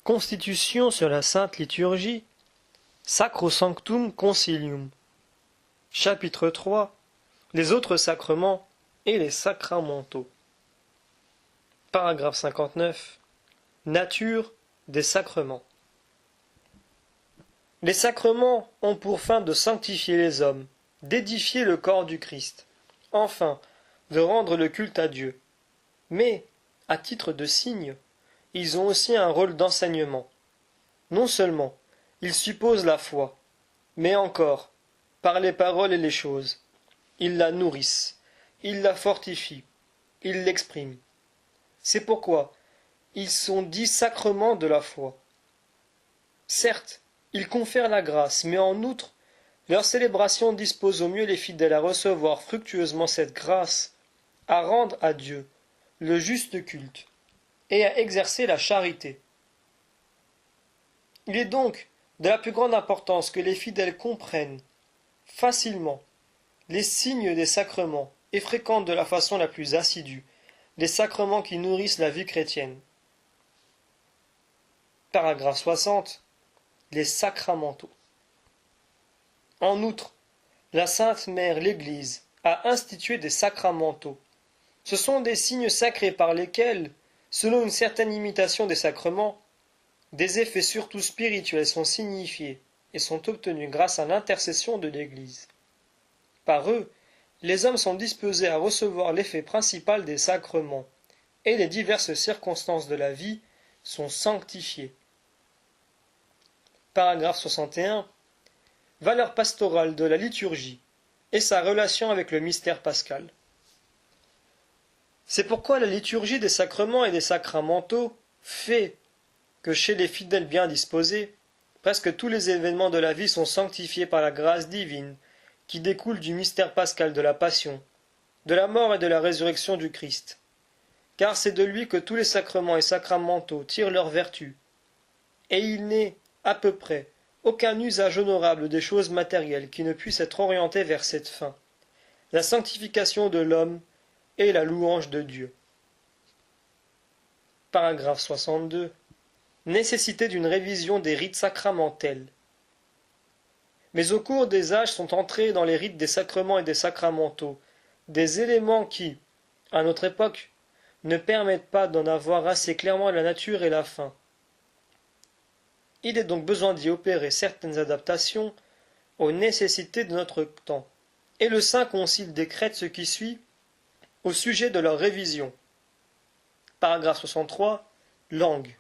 Constitution sur la Sainte Liturgie, Sacrosanctum Concilium. Chapitre 3. Les autres sacrements et les sacramentaux. Paragraphe 59. Nature des sacrements. Les sacrements ont pour fin de sanctifier les hommes, d'édifier le corps du Christ, enfin, de rendre le culte à Dieu. Mais, à titre de signe, ils ont aussi un rôle d'enseignement. Non seulement, ils supposent la foi, mais encore, par les paroles et les choses, ils la nourrissent, ils la fortifient, ils l'expriment. C'est pourquoi ils sont dits sacrements de la foi. Certes, ils confèrent la grâce, mais en outre, leur célébration dispose au mieux les fidèles à recevoir fructueusement cette grâce, à rendre à Dieu le juste culte et à exercer la charité. Il est donc de la plus grande importance que les fidèles comprennent facilement les signes des sacrements et fréquentent de la façon la plus assidue les sacrements qui nourrissent la vie chrétienne. Paragraphe 60. Les sacramentaux. En outre, la Sainte Mère l'Église a institué des sacramentaux. Ce sont des signes sacrés par lesquels, selon une certaine imitation des sacrements, des effets surtout spirituels sont signifiés et sont obtenus grâce à l'intercession de l'Église. Par eux, les hommes sont disposés à recevoir l'effet principal des sacrements, et les diverses circonstances de la vie sont sanctifiées. Paragraphe 61. Valeur pastorale de la liturgie et sa relation avec le mystère pascal. C'est pourquoi la liturgie des sacrements et des sacramentaux fait que chez les fidèles bien disposés, presque tous les événements de la vie sont sanctifiés par la grâce divine qui découle du mystère pascal de la passion, de la mort et de la résurrection du Christ. Car c'est de lui que tous les sacrements et sacramentaux tirent leur vertu, et il n'est, à peu près, aucun usage honorable des choses matérielles qui ne puisse être orienté vers cette fin, la sanctification de l'homme et la louange de Dieu. Paragraphe 62. Nécessité d'une révision des rites sacramentels. Mais au cours des âges sont entrés dans les rites des sacrements et des sacramentaux des éléments qui, à notre époque, ne permettent pas d'en avoir assez clairement la nature et la fin. Il est donc besoin d'y opérer certaines adaptations aux nécessités de notre temps, et le Saint Concile décrète ce qui suit au sujet de leur révision. Paragraphe 63. Langue.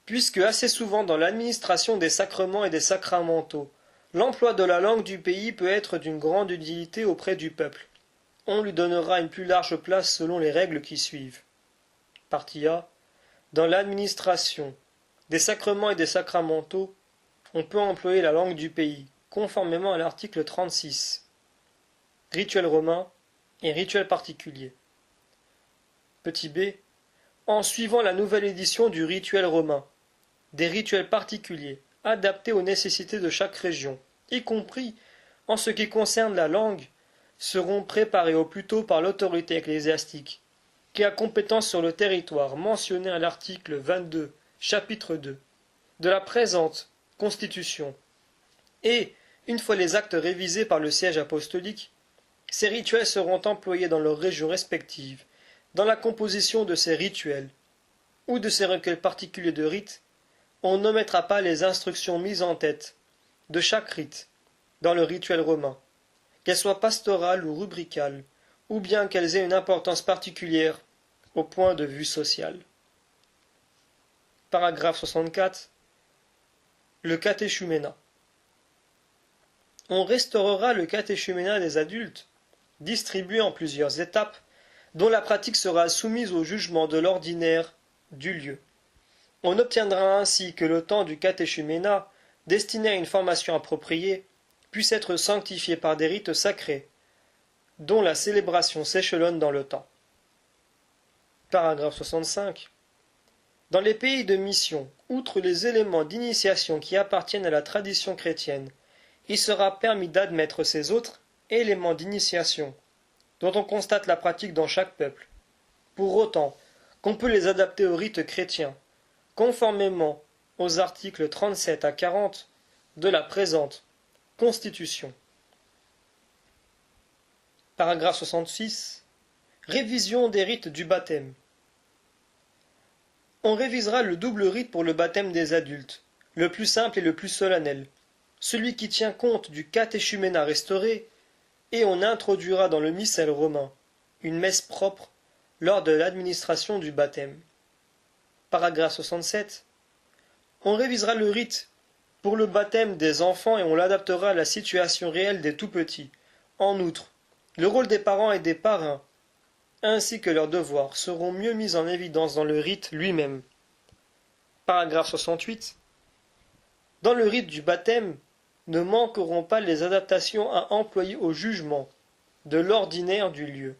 Puisque assez souvent dans l'administration des sacrements et des sacramentaux, l'emploi de la langue du pays peut être d'une grande utilité auprès du peuple, on lui donnera une plus large place selon les règles qui suivent. Partie A. Dans l'administration des sacrements et des sacramentaux, on peut employer la langue du pays, conformément à l'article 36. Rituel romain et rituel particulier. Petit b. En suivant la nouvelle édition du rituel romain, des rituels particuliers, adaptés aux nécessités de chaque région, y compris en ce qui concerne la langue, seront préparés au plus tôt par l'autorité ecclésiastique, qui a compétence sur le territoire mentionné à l'article 22, chapitre 2, de la présente Constitution. Et, une fois les actes révisés par le siège apostolique, ces rituels seront employés dans leurs régions respectives, dans la composition de ces rituels, ou de ces recueils particuliers de rites. On n'omettra pas les instructions mises en tête de chaque rite dans le rituel romain, qu'elles soient pastorales ou rubricales, ou bien qu'elles aient une importance particulière au point de vue social. Paragraphe 64. Le catéchuménat. On restaurera le catéchuménat des adultes, distribué en plusieurs étapes, dont la pratique sera soumise au jugement de l'ordinaire du lieu. On obtiendra ainsi que le temps du catéchuménat, destiné à une formation appropriée, puisse être sanctifié par des rites sacrés, dont la célébration s'échelonne dans le temps. Paragraphe 65. Dans les pays de mission, outre les éléments d'initiation qui appartiennent à la tradition chrétienne, il sera permis d'admettre ces autres éléments d'initiation, dont on constate la pratique dans chaque peuple, pour autant qu'on peut les adapter aux rites chrétiens, conformément aux articles 37 à 40 de la présente Constitution. Paragraphe 66. Révision des rites du baptême. On révisera le double rite pour le baptême des adultes, le plus simple et le plus solennel, celui qui tient compte du catéchuménat restauré, et on introduira dans le missel romain une messe propre lors de l'administration du baptême. Paragraphe 67. On révisera le rite pour le baptême des enfants et on l'adaptera à la situation réelle des tout-petits. En outre, le rôle des parents et des parrains, ainsi que leurs devoirs, seront mieux mis en évidence dans le rite lui-même. Paragraphe 68. Dans le rite du baptême, ne manqueront pas les adaptations à employer au jugement de l'ordinaire du lieu,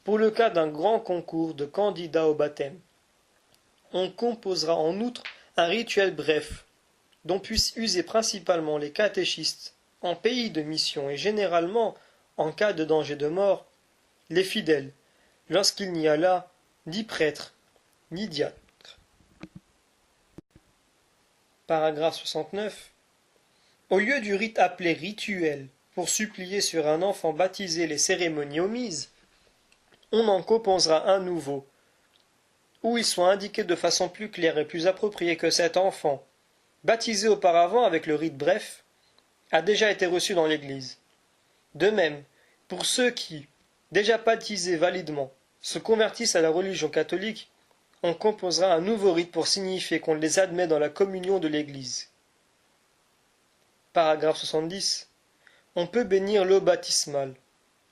pour le cas d'un grand concours de candidats au baptême. On composera en outre un rituel bref, dont puissent user principalement les catéchistes en pays de mission et généralement, en cas de danger de mort, les fidèles, lorsqu'il n'y a là ni prêtre ni diacre. Paragraphe 69. Au lieu du rite appelé rituel pour supplier sur un enfant baptisé les cérémonies omises, on en composera un nouveau, où il soit indiqué de façon plus claire et plus appropriée que cet enfant, baptisé auparavant avec le rite bref, a déjà été reçu dans l'Église. De même, pour ceux qui, déjà baptisés validement, se convertissent à la religion catholique, on composera un nouveau rite pour signifier qu'on les admet dans la communion de l'Église. Paragraphe 70. On peut bénir l'eau baptismale,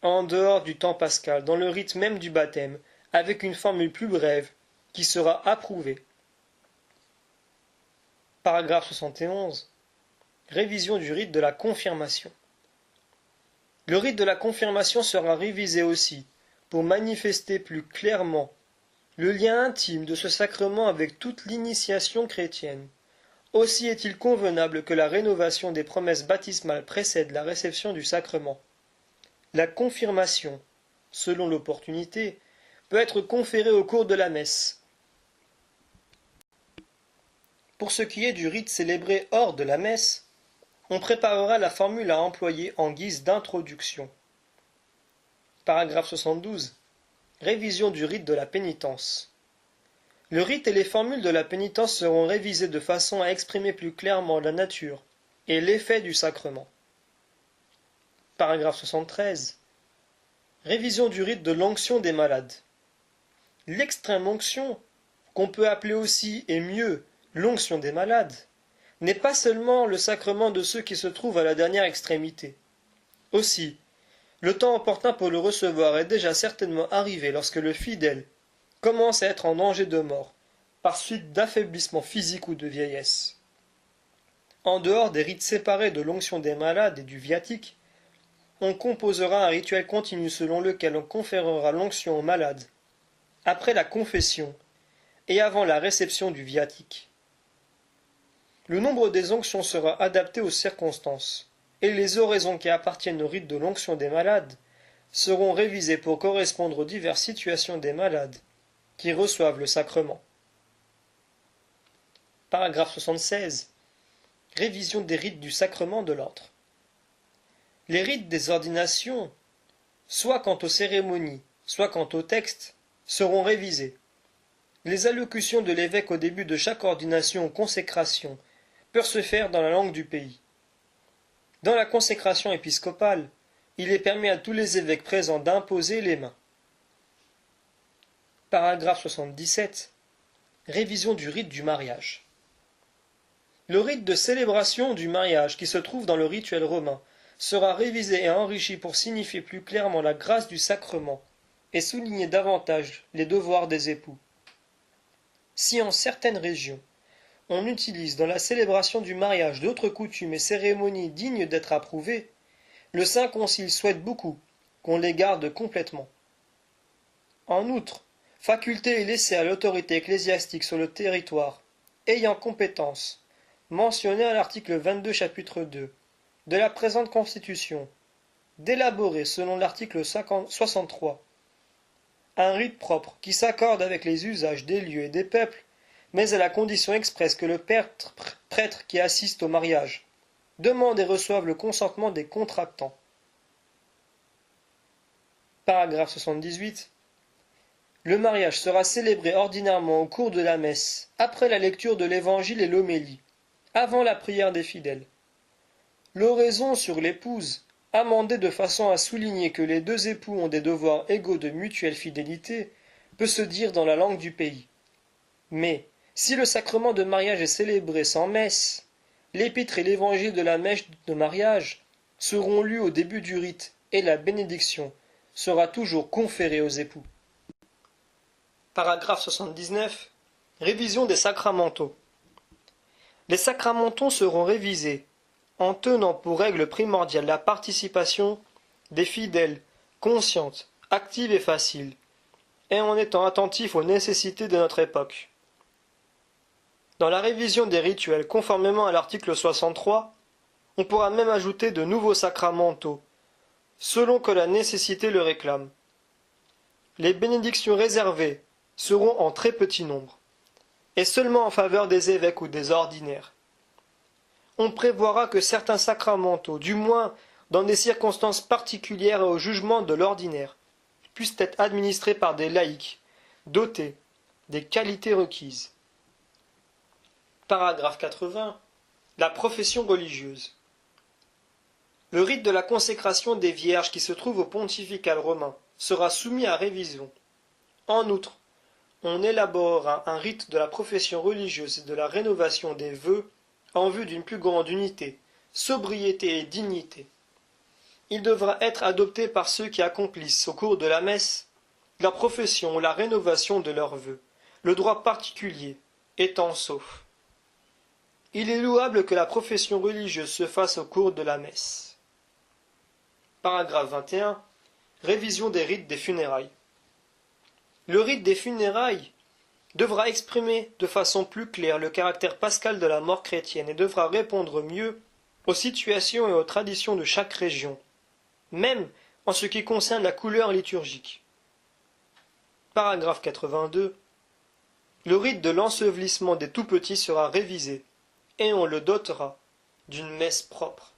en dehors du temps pascal, dans le rite même du baptême, avec une formule plus brève, qui sera approuvée. Paragraphe 71. Révision du rite de la confirmation. Le rite de la confirmation sera révisé aussi, pour manifester plus clairement le lien intime de ce sacrement avec toute l'initiation chrétienne. Aussi est-il convenable que la rénovation des promesses baptismales précède la réception du sacrement. La confirmation, selon l'opportunité, peut être conférée au cours de la messe. Pour ce qui est du rite célébré hors de la messe, on préparera la formule à employer en guise d'introduction. Paragraphe 72. Révision du rite de la pénitence. Le rite et les formules de la pénitence seront révisés de façon à exprimer plus clairement la nature et l'effet du sacrement. Paragraphe 73. Révision du rite de l'onction des malades. L'extrême onction, qu'on peut appeler aussi et mieux l'onction des malades, n'est pas seulement le sacrement de ceux qui se trouvent à la dernière extrémité. Aussi, le temps opportun pour le recevoir est déjà certainement arrivé lorsque le fidèle commence à être en danger de mort, par suite d'affaiblissement physique ou de vieillesse. En dehors des rites séparés de l'onction des malades et du viatique, on composera un rituel continu selon lequel on conférera l'onction aux malades, après la confession et avant la réception du viatique. Le nombre des onctions sera adapté aux circonstances, et les oraisons qui appartiennent au rite de l'onction des malades seront révisées pour correspondre aux diverses situations des malades qui reçoivent le sacrement. Paragraphe 76. Révision des rites du sacrement de l'ordre. Les rites des ordinations, soit quant aux cérémonies, soit quant au texte, seront révisés. Les allocutions de l'évêque au début de chaque ordination ou consécration peuvent se faire dans la langue du pays. Dans la consécration épiscopale, il est permis à tous les évêques présents d'imposer les mains. Paragraphe 77. Révision du rite du mariage. Le rite de célébration du mariage qui se trouve dans le rituel romain sera révisé et enrichi pour signifier plus clairement la grâce du sacrement et souligner davantage les devoirs des époux. Si en certaines régions, on utilise dans la célébration du mariage d'autres coutumes et cérémonies dignes d'être approuvées, le Saint Concile souhaite beaucoup qu'on les garde complètement. En outre, faculté est laissée à l'autorité ecclésiastique sur le territoire, ayant compétence, mentionnée à l'article 22 chapitre 2 de la présente Constitution, d'élaborer selon l'article 63 un rite propre qui s'accorde avec les usages des lieux et des peuples, mais à la condition expresse que le prêtre qui assiste au mariage demande et reçoive le consentement des contractants. Paragraphe 78. Le mariage sera célébré ordinairement au cours de la messe, après la lecture de l'Évangile et l'homélie, avant la prière des fidèles. L'oraison sur l'épouse, amendée de façon à souligner que les deux époux ont des devoirs égaux de mutuelle fidélité, peut se dire dans la langue du pays. Mais, si le sacrement de mariage est célébré sans messe, l'épître et l'évangile de la messe de mariage seront lus au début du rite et la bénédiction sera toujours conférée aux époux. Paragraphe 79. Révision des sacramentaux. Les sacramentaux seront révisés en tenant pour règle primordiale la participation des fidèles, consciente, active et facile, et en étant attentifs aux nécessités de notre époque. Dans la révision des rituels, conformément à l'article 63, on pourra même ajouter de nouveaux sacramentaux, selon que la nécessité le réclame. Les bénédictions réservées seront en très petit nombre, et seulement en faveur des évêques ou des ordinaires. On prévoira que certains sacramentaux, du moins dans des circonstances particulières et au jugement de l'ordinaire, puissent être administrés par des laïcs, dotés des qualités requises. Paragraphe 80. La profession religieuse. Le rite de la consécration des vierges qui se trouve au pontifical romain sera soumis à révision. En outre, on élaborera un rite de la profession religieuse et de la rénovation des vœux en vue d'une plus grande unité, sobriété et dignité. Il devra être adopté par ceux qui accomplissent, au cours de la messe, la profession ou la rénovation de leurs vœux, le droit particulier étant sauf. Il est louable que la profession religieuse se fasse au cours de la messe. Paragraphe 21. Révision des rites des funérailles. Le rite des funérailles devra exprimer de façon plus claire le caractère pascal de la mort chrétienne et devra répondre mieux aux situations et aux traditions de chaque région, même en ce qui concerne la couleur liturgique. Paragraphe 82. Le rite de l'ensevelissement des tout-petits sera révisé, et on le dotera d'une messe propre.